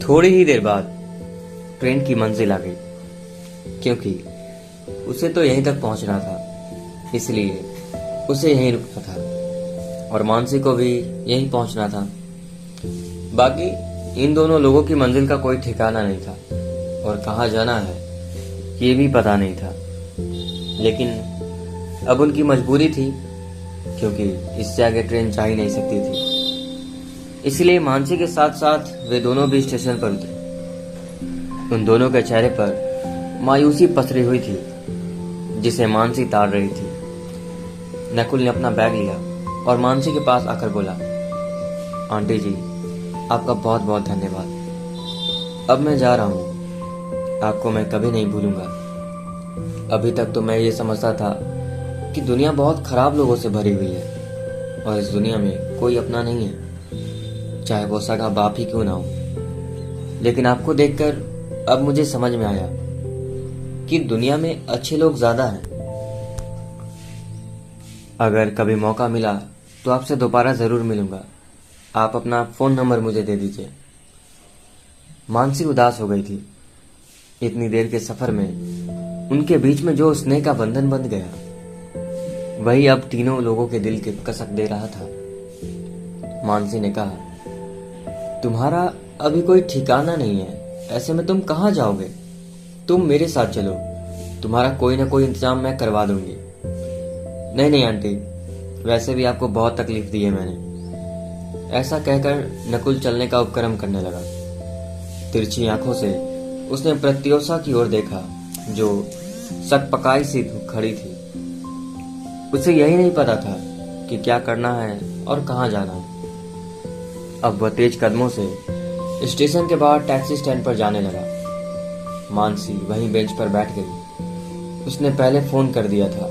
थोड़ी ही देर बाद ट्रेन की मंजिल आ गई, क्योंकि उसे तो यहीं तक पहुंचना था, इसलिए उसे यहीं रुकना था और मानसी को भी यहीं पहुंचना था। बाकी इन दोनों लोगों की मंजिल का कोई ठिकाना नहीं था और कहाँ जाना है ये भी पता नहीं था। लेकिन अब उनकी मजबूरी थी, क्योंकि इससे आगे ट्रेन जा ही नहीं सकती थी। इसलिए मानसी के साथ साथ वे दोनों भी स्टेशन पर उतरे। उन दोनों के चेहरे पर मायूसी पसरी हुई थी, जिसे मानसी ताड़ रही थी। नकुल ने अपना बैग लिया और मानसी के पास आकर बोला, आंटी जी, आपका बहुत बहुत धन्यवाद। अब मैं जा रहा हूँ, आपको मैं कभी नहीं भूलूंगा। अभी तक तो मैं ये समझता था कि दुनिया बहुत खराब लोगों से भरी हुई है और इस दुनिया में कोई अपना नहीं है, चाहे वो सगा बाप ही क्यों ना हो। लेकिन आपको देखकर अब मुझे समझ में आया कि दुनिया में अच्छे लोग ज्यादा हैं। अगर कभी मौका मिला तो आपसे दोबारा जरूर मिलूंगा। आप अपना फोन नंबर मुझे दे दीजिए। मानसी उदास हो गई थी। इतनी देर के सफर में उनके बीच में जो स्नेह का बंधन बंध गया, वही अब तीनों लोगों के दिल के कसक दे रहा था। मानसी ने कहा, तुम्हारा अभी कोई ठिकाना नहीं है, ऐसे में तुम कहाँ जाओगे? तुम मेरे साथ चलो, तुम्हारा कोई ना कोई इंतजाम मैं करवा दूंगी। नहीं नहीं आंटी, वैसे भी आपको बहुत तकलीफ दी है मैंने। ऐसा कहकर नकुल चलने का उपक्रम करने लगा। तिरछी आंखों से उसने प्रत्योषा की ओर देखा, जो सकपकाई सी खड़ी थी। उसे यही नहीं पता था कि क्या करना है और कहाँ जाना है। अब वह तेज कदमों से स्टेशन के बाहर टैक्सी स्टैंड पर जाने लगा। मानसी वहीं बेंच पर बैठ गई। उसने पहले फोन कर दिया था।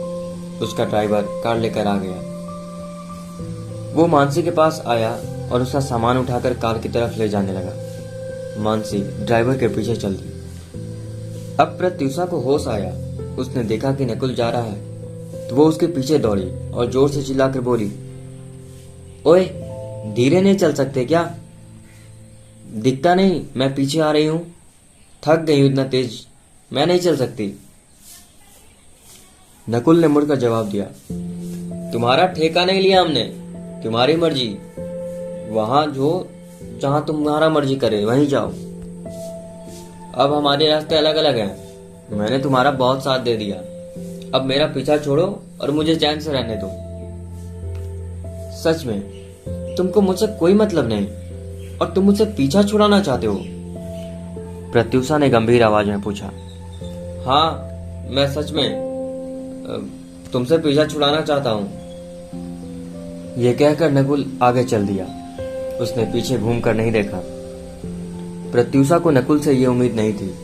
उसका ड्राइवर कार लेकर आ गया। वो मानसी के पास आया और उसका सामान उठाकर कार की तरफ ले जाने लगा। मानसी ड्राइवर के पीछे चल दी। अब प्रत्युषा को होश आया। उसने देखा कि नकुल जा रहा है तो वो उसके पीछे दौड़ी और जोर से चिल्लाकर बोली, ओए, धीरे नहीं चल सकते क्या? दिखता नहीं मैं पीछे आ रही हूं? थक गई हूं इतना तेज, मैं नहीं चल सकती। नकुल ने मुड़कर जवाब दिया, तुम्हारा ठेका नहीं लिया हमने, तुम्हारी मर्जी। वहां जो जहां तुम्हारा मर्जी करे वहीं जाओ। अब हमारे रास्ते अलग अलग हैं। मैंने तुम्हारा बहुत साथ दे दिया, अब मेरा पीछा छोड़ो और मुझे चैन से रहने दो। सच में तुमको मुझसे कोई मतलब नहीं और तुम मुझसे पीछा छुड़ाना चाहते हो? प्रत्युषा ने गंभीर आवाज में पूछा। हाँ, मैं सच में तुमसे पीछा छुड़ाना चाहता हूँ। यह कहकर नकुल आगे चल दिया। उसने पीछे घूमकर नहीं देखा। प्रत्युषा को नकुल से यह उम्मीद नहीं थी।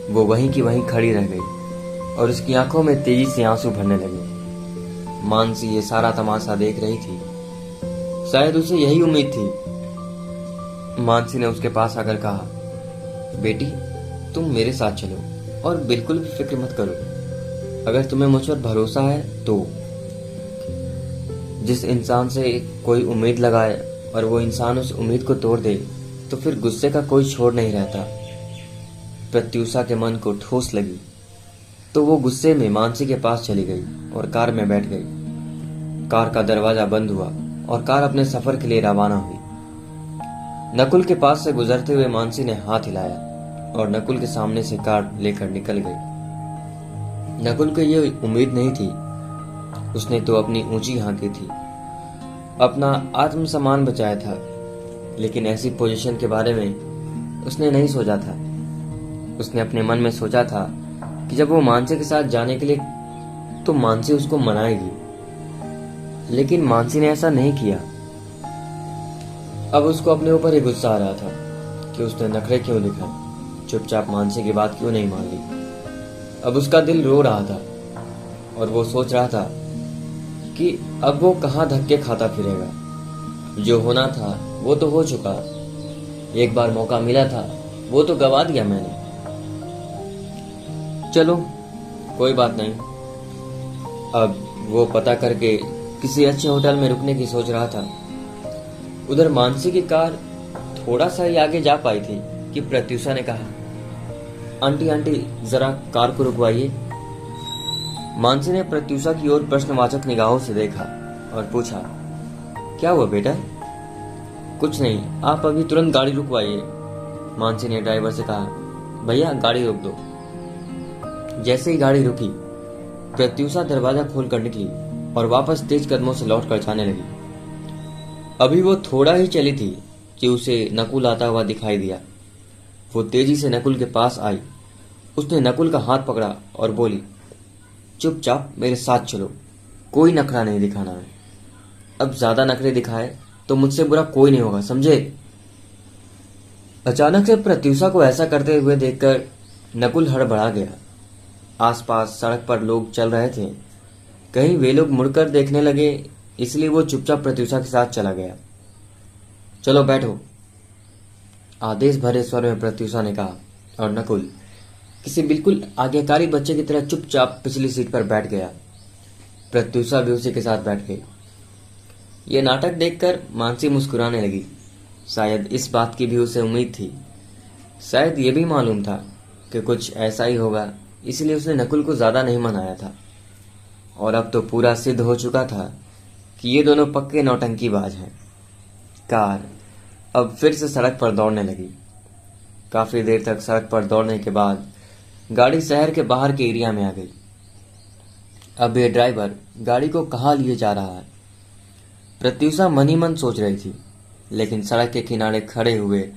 वो वहीं की वहीं खड़ी रह गई और उसकी आंखों में तेजी से आंसू भरने लगे। मानसी ये सारा तमाशा देख रही थी। शायद उसे यही उम्मीद थी। मानसी ने उसके पास आकर कहा, बेटी, तुम मेरे साथ चलो और बिल्कुल भी फिक्र मत करो। अगर तुम्हें मुझ पर भरोसा है तो। जिस इंसान से कोई उम्मीद लगाए और वो इंसान उस उम्मीद को तोड़ दे तो फिर गुस्से का कोई छोर नहीं रहता। प्रत्युषा के मन को ठोस लगी तो वो गुस्से में मानसी के पास चली गई और कार में बैठ गई। कार का दरवाजा बंद हुआ और कार अपने सफर के लिए रवाना हुई। नकुल के पास से गुजरते हुए मानसी ने हाथ हिलाया और नकुल के सामने से कार लेकर निकल गई। नकुल को ये उम्मीद नहीं थी। उसने तो अपनी ऊंची हाँकी थी, अपना आत्मसम्मान बचाया था, लेकिन ऐसी पोजीशन के बारे में उसने नहीं सोचा था। उसने अपने मन में सोचा था कि जब वो मानसी के साथ जाने के लिए तो मानसी उसको मनाएगी, लेकिन मानसी ने ऐसा नहीं किया। अब उसको अपने ऊपर ही गुस्सा आ रहा था कि उसने नखरे क्यों दिखाए, चुपचाप मानसी की बात क्यों नहीं मान ली। अब उसका दिल रो रहा था और वो सोच रहा था कि अब वो कहाँ धक्के खाता फिरेगा। जो होना था वो तो हो चुका। एक बार मौका मिला था, वो तो गवा दिया मैंने। चलो कोई बात नहीं। अब वो पता करके किसी अच्छे होटल में रुकने की सोच रहा था। उधर मानसी की कार थोड़ा सा ही आगे जा पाई थी कि प्रत्युषा ने कहा, आंटी आंटी जरा कार को रुकवाइए। मानसी ने प्रत्युषा की ओर प्रश्नवाचक निगाहों से देखा और पूछा, क्या हुआ बेटा? कुछ नहीं, आप अभी तुरंत गाड़ी रुकवाइए। मानसी ने ड्राइवर से कहा, भैया गाड़ी रोक दो। जैसे ही गाड़ी रुकी, प्रत्युषा दरवाजा खोलकर निकली और वापस तेज कदमों से लौट कर जाने लगी। अभी वो थोड़ा ही चली थी कि उसे नकुल आता हुआ दिखाई दिया। वो तेजी से नकुल के पास आई। उसने नकुल का हाथ पकड़ा और बोली, चुपचाप मेरे साथ चलो, कोई नखरा नहीं दिखाना है। अब ज्यादा नखरे दिखाए तो मुझसे बुरा कोई नहीं होगा, समझे? अचानक से प्रत्युषा को ऐसा करते हुए देखकर नकुल हड़बड़ा गया। आसपास सड़क पर लोग चल रहे थे। कहीं वे लोग मुड़कर देखने लगे, इसलिए वो चुपचाप प्रत्युषा के साथ चला गया। चलो बैठो, आदेश भरे स्वर में प्रत्युषा ने कहा, और नकुल किसी बिल्कुल आज्ञाकारी बच्चे की तरह चुपचाप पिछली सीट पर बैठ गया। प्रत्युषा भी उसी के साथ बैठ गई। ये नाटक देखकर मानसी मुस्कुराने लगी। शायद इस बात की भी उसे उम्मीद थी। शायद ये भी मालूम था कि कुछ ऐसा ही होगा, इसलिए उसने नकुल को ज्यादा नहीं मनाया था। और अब तो पूरा सिद्ध हो चुका था कि ये दोनों पक्के नौटंकीबाज हैं। कार अब फिर से सड़क पर दौड़ने लगी। काफी देर तक सड़क पर दौड़ने के बाद गाड़ी शहर के बाहर के एरिया में आ गई। अब ये ड्राइवर गाड़ी को कहाँ लिए जा रहा है? प्रत्युषा मन ही मन सोच रही थी, लेकिन सड़क के किनारे खड़े हुए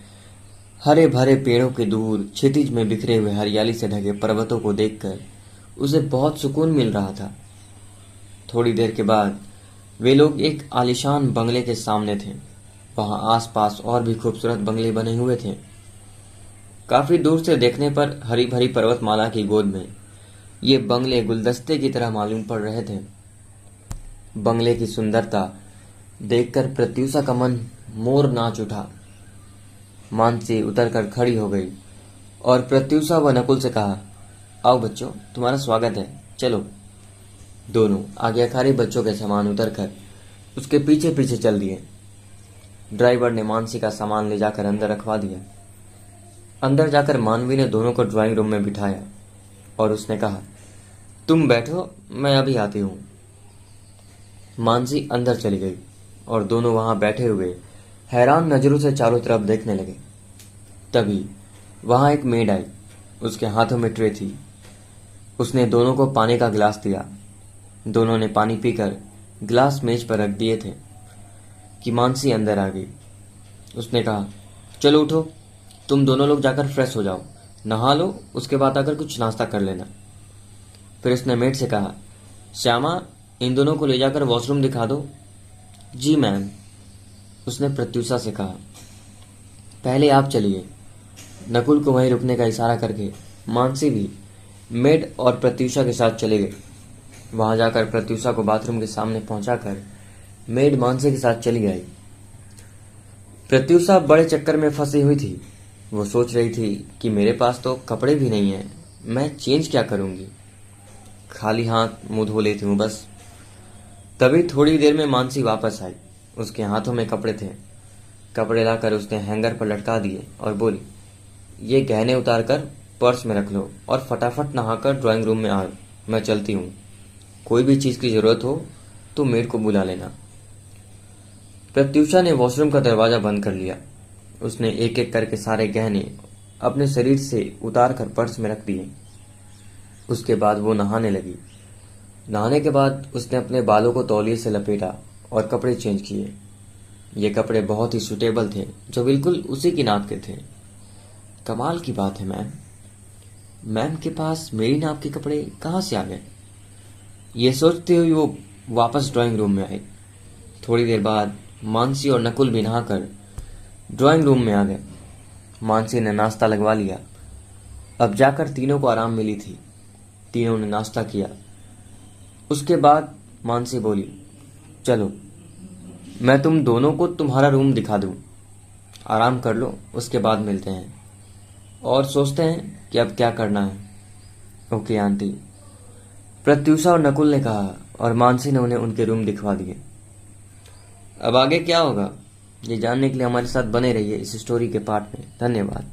हरे भरे पेड़ों के दूर क्षितिज में बिखरे हुए हरियाली से ढके पर्वतों को देखकर उसे बहुत सुकून मिल रहा था। थोड़ी देर के बाद वे लोग एक आलीशान बंगले के सामने थे। वहां आसपास और भी खूबसूरत बंगले बने हुए थे। काफी दूर से देखने पर हरी भरी पर्वतमाला की गोद में ये बंगले गुलदस्ते की तरह मालूम पड़ रहे थे। बंगले की सुंदरता देखकर प्रत्युषा का मन मोर नाच उठा। मानसी उतरकर खड़ी हो गई और प्रत्युषा व नकुल से कहा, आओ बच्चों, तुम्हारा स्वागत है, चलो। दोनों आज्ञाकारी बच्चों के समान उतरकर उसके पीछे पीछे चल दिए। ड्राइवर ने मानसी का सामान ले जाकर अंदर रखवा दिया। अंदर जाकर मानवी ने दोनों को ड्राइंग रूम में बिठाया और उसने कहा, तुम बैठो, मैं अभी आती हूं। मानसी अंदर चली गई और दोनों वहां बैठे हुए हैरान नजरों से चारों तरफ देखने लगे। तभी वहां एक मेड आई। उसके हाथों में ट्रे थी। उसने दोनों को पानी का गिलास दिया। दोनों ने पानी पीकर गिलास मेज पर रख दिए थे कि मानसी अंदर आ गई। उसने कहा, चलो उठो, तुम दोनों लोग जाकर फ्रेश हो जाओ, नहा लो, उसके बाद आकर कुछ नाश्ता कर लेना। फिर उसने मेड से कहा, श्यामा, इन दोनों को ले जाकर वॉशरूम दिखा दो। जी मैम, उसने प्रत्युषा से कहा। पहले आप चलिए। नकुल को वहीं रुकने का इशारा करके मानसी भी मेड और प्रत्युषा के साथ चले गए। वहां जाकर प्रत्युषा को बाथरूम के सामने पहुंचाकर मेड मानसी के साथ चली आई। प्रत्युषा बड़े चक्कर में फंसी हुई थी। वो सोच रही थी कि मेरे पास तो कपड़े भी नहीं हैं, मैं चेंज क्या करूंगी, खाली हाथ मुंह धो लेती हूँ बस। तभी थोड़ी देर में मानसी वापस आई। उसके हाथों में कपड़े थे। कपड़े लाकर उसने हैंगर पर लटका दिए और बोली, ये गहने उतार कर पर्स में रख लो और फटाफट नहाकर ड्राइंग रूम में आओ, मैं चलती हूँ। कोई भी चीज की जरूरत हो तो मेड को बुला लेना। प्रत्युषा ने वॉशरूम का दरवाजा बंद कर लिया। उसने एक एक करके सारे गहने अपने शरीर से उतार कर पर्स में रख दिए। उसके बाद वो नहाने लगी। नहाने के बाद उसने अपने बालों को तौलिए से लपेटा और कपड़े चेंज किए। ये कपड़े बहुत ही सुटेबल थे, जो बिल्कुल उसी की नाप के थे। कमाल की बात है मैम, मैम के पास मेरी नाप के कपड़े कहाँ से आ गए? ये सोचते हुए वो वापस ड्राइंग रूम में आई। थोड़ी देर बाद मानसी और नकुल भी नहाकर ड्राइंग रूम में आ गए। मानसी ने नाश्ता लगवा लिया। अब जाकर तीनों को आराम मिली थी। तीनों ने नाश्ता किया। उसके बाद मानसी बोली, चलो मैं तुम दोनों को तुम्हारा रूम दिखा दूं, आराम कर लो, उसके बाद मिलते हैं और सोचते हैं कि अब क्या करना है। ओके आंटी, प्रत्युषा और नकुल ने कहा और मानसी ने उन्हें उनके रूम दिखवा दिए। अब आगे क्या होगा ये जानने के लिए हमारे साथ बने रहिए इस स्टोरी के पार्ट में। धन्यवाद।